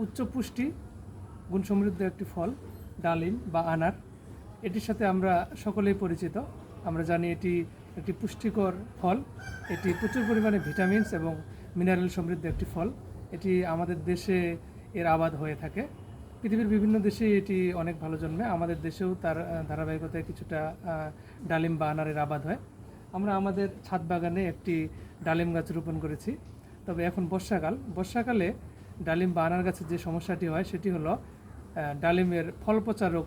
উচ্চ পুষ্টি গুণসমৃদ্ধ একটি ফল ডালিম বা আনার। এটির সাথে আমরা সকলেই পরিচিত। আমরা জানি এটি একটি পুষ্টিকর ফল। এটি প্রচুর পরিমাণে ভিটামিনস এবং মিনারেল সমৃদ্ধ একটি ফল। এটি আমাদের দেশে এর আবাদ হয়ে থাকে। পৃথিবীর বিভিন্ন দেশে এটি অনেক ভালো জন্মে। আমাদের দেশেও তার ধারাবাহিকতায় কিছুটা ডালিম বা আনারের আবাদ হয়। আমরা আমাদের ছাদ বাগানে একটি ডালিম গাছ রোপণ করেছি। তবে এখন বর্ষাকালে ডালিম বা আনার গাছের যে সমস্যাটি হয় সেটি হলো ডালিমের ফল পচা রোগ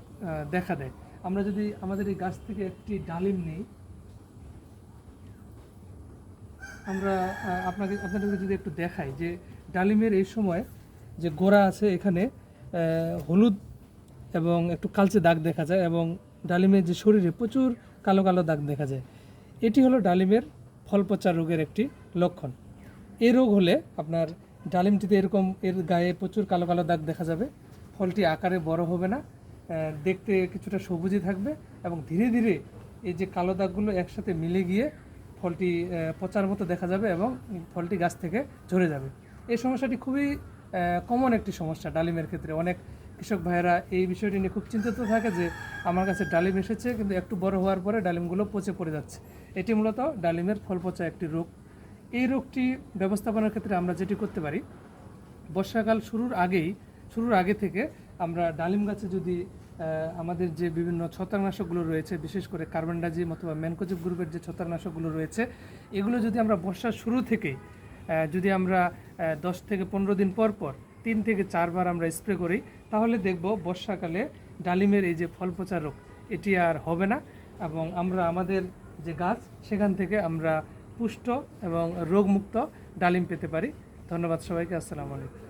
দেখা দেয়। আমরা যদি আমাদের এই গাছ থেকে একটি ডালিম নিই, আমরা আপনাদেরকে যদি একটু দেখাই যে ডালিমের এই সময় যে গোড়া আছে এখানে হলুদ এবং একটু কালচে দাগ দেখা যায় এবং ডালিমের যে শরীরে প্রচুর কালো কালো দাগ দেখা যায়। এটি হলো ডালিমের ফল পচা রোগের একটি লক্ষণ। এই রোগ হলে আপনার ডালিমটিতে এরকম এর গায়ে প্রচুর কালো কালো দাগ দেখা যাবে। ফলটি আকারে বড় হবে না, দেখতে কিছুটা সবুজই থাকবে এবং ধীরে ধীরে এই যে কালো দাগগুলো একসাথে মিলে গিয়ে ফলটি পচার মতো দেখা যাবে এবং ফলটি গাছ থেকে ঝরে যাবে। এই সমস্যাটি খুবই কমন একটি সমস্যা ডালিমের ক্ষেত্রে। অনেক কৃষক ভাইয়েরা এই বিষয়টি নিয়ে খুব চিন্তিত থাকে যে আমার কাছে ডালিম এসেছে কিন্তু একটু বড় হওয়ার পরে ডালিমগুলো পচে পড়ে যাচ্ছে। এটি মূলত ডালিমের ফল পচা একটি রোগ। এই রোগটি ব্যবস্থাপনার ক্ষেত্রে আমরা যেটি করতে পারি, বর্ষাকাল শুরুর আগে থেকে আমরা ডালিম গাছে যদি আমাদের যে বিভিন্ন ছত্রাকনাশকগুলো রয়েছে, বিশেষ করে কার্বনডাজিম অথবা ম্যানকোজেব গ্রুপের যে ছত্রাকনাশকগুলো রয়েছে, এগুলো যদি আমরা বর্ষার শুরু থেকেই যদি আমরা 10 থেকে 15 দিন পর 3 থেকে 4 বার আমরা স্প্রে করি, তাহলে দেখব বর্ষাকালে ডালিমের এই যে ফল পচা রোগ এটি আর হবে না এবং আমরা আমাদের যে গাছ সেখান থেকে আমরা পুষ্ট এবং রোগমুক্ত ডালিম পেতে পারি। ধন্যবাদ সবাইকে। আসসালামু আলাইকুম।